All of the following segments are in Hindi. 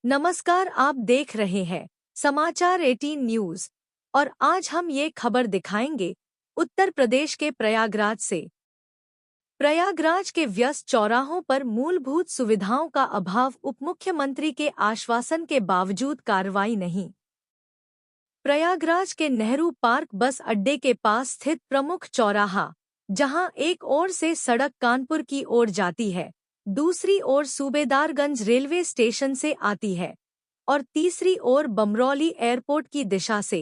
नमस्कार, आप देख रहे हैं समाचार 18 न्यूज और आज हम ये खबर दिखाएंगे उत्तर प्रदेश के प्रयागराज से। प्रयागराज के व्यस्त चौराहों पर मूलभूत सुविधाओं का अभाव, उपमुख्यमंत्री के आश्वासन के बावजूद कार्रवाई नहीं। प्रयागराज के नेहरू पार्क बस अड्डे के पास स्थित प्रमुख चौराहा, जहां एक ओर से सड़क कानपुर की ओर जाती है, दूसरी ओर सूबेदारगंज रेलवे स्टेशन से आती है और तीसरी ओर बमरौली एयरपोर्ट की दिशा से,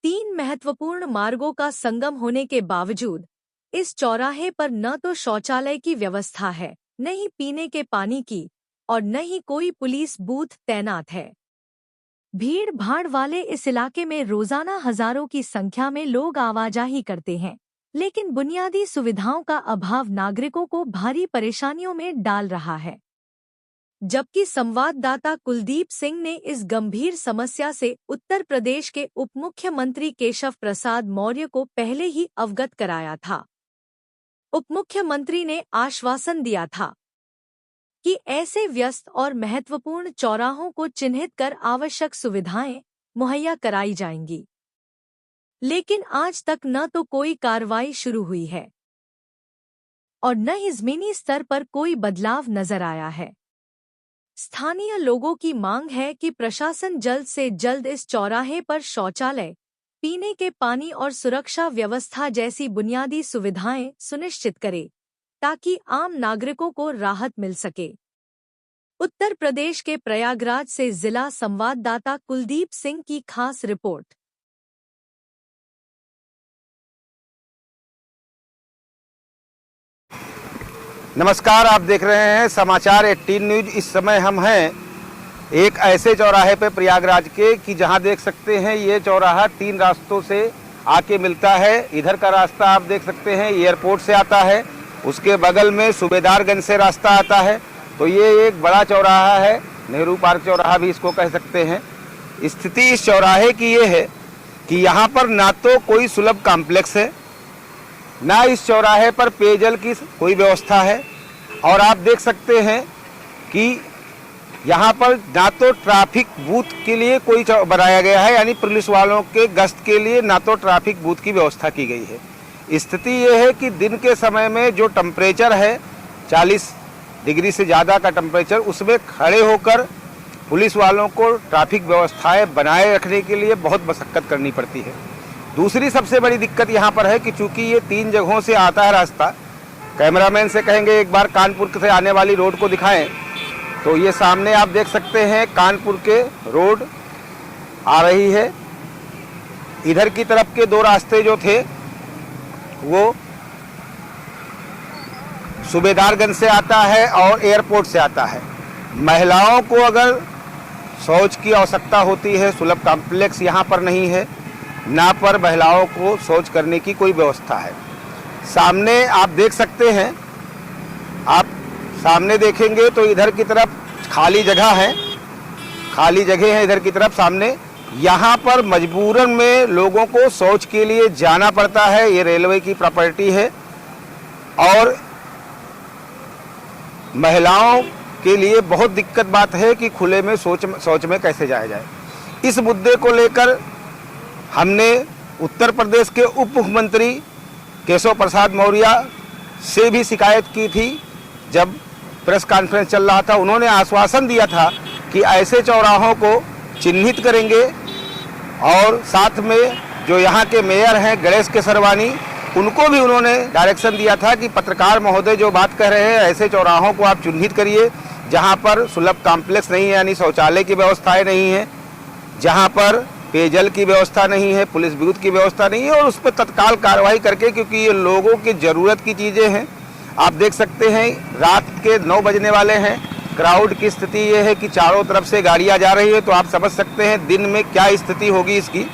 3 महत्वपूर्ण मार्गों का संगम होने के बावजूद इस चौराहे पर न तो शौचालय की व्यवस्था है, न ही पीने के पानी की और न ही कोई पुलिस बूथ तैनात है। भीड़ भाड़ वाले इस इलाके में रोजाना हजारों की संख्या में लोग आवाजाही करते हैं, लेकिन बुनियादी सुविधाओं का अभाव नागरिकों को भारी परेशानियों में डाल रहा है। जबकि संवाददाता कुलदीप सिंह ने इस गंभीर समस्या से उत्तर प्रदेश के उपमुख्यमंत्री केशव प्रसाद मौर्य को पहले ही अवगत कराया था। उपमुख्यमंत्री ने आश्वासन दिया था कि ऐसे व्यस्त और महत्वपूर्ण चौराहों को चिन्हित कर आवश्यक सुविधाएं मुहैया कराई जाएंगी, लेकिन आज तक न तो कोई कार्रवाई शुरू हुई है और न ही जमीनी स्तर पर कोई बदलाव नजर आया है। स्थानीय लोगों की मांग है कि प्रशासन जल्द से जल्द इस चौराहे पर शौचालय, पीने के पानी और सुरक्षा व्यवस्था जैसी बुनियादी सुविधाएं सुनिश्चित करे, ताकि आम नागरिकों को राहत मिल सके। उत्तर प्रदेश के प्रयागराज से जिला संवाददाता कुलदीप सिंह की खास रिपोर्ट। नमस्कार, आप देख रहे हैं समाचार 18 न्यूज। इस समय हम हैं एक ऐसे चौराहे पे प्रयागराज के कि जहां देख सकते हैं ये चौराहा 3 रास्तों से आके मिलता है। इधर का रास्ता आप देख सकते हैं एयरपोर्ट से आता है, उसके बगल में सूबेदारगंज से रास्ता आता है। तो ये एक बड़ा चौराहा है, नेहरू पार्क चौराहा भी इसको कह सकते हैं। स्थिति इस चौराहे की ये है कि यहाँ पर ना तो कोई सुलभ कॉम्प्लेक्स है, ना इस चौराहे पर पेयजल की कोई व्यवस्था है, और आप देख सकते हैं कि यहाँ पर ना तो ट्रैफिक बूथ के लिए कोई बनाया गया है, यानी पुलिस वालों के गश्त के लिए ना तो ट्रैफिक बूथ की व्यवस्था की गई है। स्थिति ये है कि दिन के समय में जो टेम्परेचर है 40 डिग्री से ज़्यादा का टेम्परेचर, उसमें खड़े होकर पुलिस वालों को ट्रैफिक व्यवस्थाएं बनाए रखने के लिए बहुत मशक्कत करनी पड़ती है। दूसरी सबसे बड़ी दिक्कत यहाँ पर है कि चूंकि ये 3 जगहों से आता है रास्ता, कैमरामैन से कहेंगे एक बार कानपुर से आने वाली रोड को दिखाएं, तो ये सामने आप देख सकते हैं कानपुर के रोड आ रही है। इधर की तरफ के 2 रास्ते जो थे वो सूबेदारगंज से आता है और एयरपोर्ट से आता है। महिलाओं को अगर शौच की आवश्यकता होती है, सुलभ कॉम्प्लेक्स यहाँ पर नहीं है, ना पर महिलाओं को शौच करने की कोई व्यवस्था है। सामने आप देख सकते हैं, आप सामने देखेंगे तो इधर की तरफ खाली जगह है, खाली जगह है इधर की तरफ सामने। यहाँ पर मजबूरन में लोगों को शौच के लिए जाना पड़ता है। ये रेलवे की प्रॉपर्टी है और महिलाओं के लिए बहुत दिक्कत बात है कि खुले में शौच में कैसे जाया जाए। इस मुद्दे को लेकर हमने उत्तर प्रदेश के उप मुख्यमंत्री केशव प्रसाद मौर्य से भी शिकायत की थी। जब प्रेस कॉन्फ्रेंस चल रहा था, उन्होंने आश्वासन दिया था कि ऐसे चौराहों को चिन्हित करेंगे, और साथ में जो यहाँ के मेयर हैं गणेश केसरवानी, उनको भी उन्होंने डायरेक्शन दिया था कि पत्रकार महोदय जो बात कह रहे हैं, ऐसे चौराहों को आप चिन्हित करिए जहाँ पर सुलभ कॉम्प्लेक्स नहीं है, यानी शौचालय की व्यवस्थाएं नहीं है, जहाँ पर पेयजल की व्यवस्था नहीं है, पुलिस बूथ की व्यवस्था नहीं है, और उस पर तत्काल कार्रवाई करके, क्योंकि ये लोगों की ज़रूरत की चीज़ें हैं। आप देख सकते हैं रात के 9 बजने वाले हैं, क्राउड की स्थिति ये है कि चारों तरफ से गाड़ियाँ जा रही है, तो आप समझ सकते हैं दिन में क्या स्थिति होगी इसकी।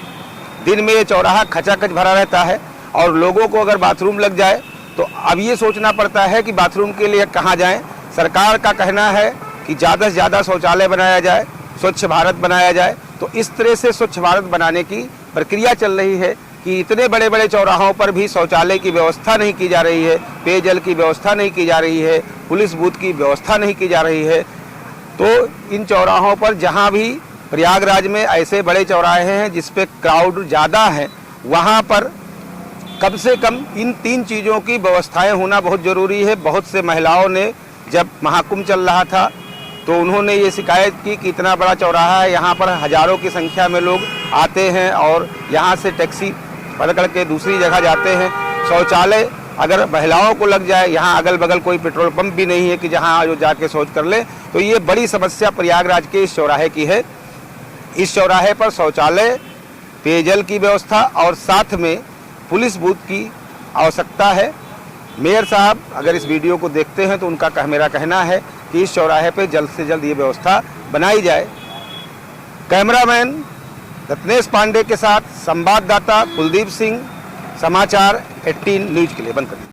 दिन में ये चौराहा खचाखच भरा रहता है और लोगों को अगर बाथरूम लग जाए तो अब ये सोचना पड़ता है कि बाथरूम के लिए कहाँ जाएं। सरकार का कहना है कि ज़्यादा से ज़्यादा शौचालय बनाया जाए, स्वच्छ भारत बनाया जाए। तो इस तरह से स्वच्छ भारत बनाने की प्रक्रिया चल रही है कि इतने बड़े बड़े चौराहों पर भी शौचालय की व्यवस्था नहीं की जा रही है, पेयजल की व्यवस्था नहीं की जा रही है, पुलिस बूथ की व्यवस्था नहीं की जा रही है। तो इन चौराहों पर जहाँ भी प्रयागराज में ऐसे बड़े चौराहे हैं जिस पे क्राउड ज़्यादा है, वहाँ पर कम से कम इन 3 चीज़ों की व्यवस्थाएं होना बहुत ज़रूरी है। बहुत से महिलाओं ने जब महाकुंभ चल रहा था तो उन्होंने ये शिकायत की कि इतना बड़ा चौराहा है, यहाँ पर हज़ारों की संख्या में लोग आते हैं और यहाँ से टैक्सी पकड़ के दूसरी जगह जाते हैं। शौचालय अगर महिलाओं को लग जाए, यहाँ अगल बगल कोई पेट्रोल पंप भी नहीं है कि जहाँ जो जाके शौच कर ले, तो ये बड़ी समस्या प्रयागराज के इस चौराहे की है। इस चौराहे पर शौचालय, पेयजल की व्यवस्था और साथ में पुलिस बूथ की आवश्यकता है। मेयर साहब अगर इस वीडियो को देखते हैं तो उनका मेरा कहना है कि इस चौराहे पे जल्द से जल्द ये व्यवस्था बनाई जाए। कैमरामैन रत्नेश पांडे के साथ संवाददाता कुलदीप सिंह, समाचार 18 न्यूज के लिए। बंद कर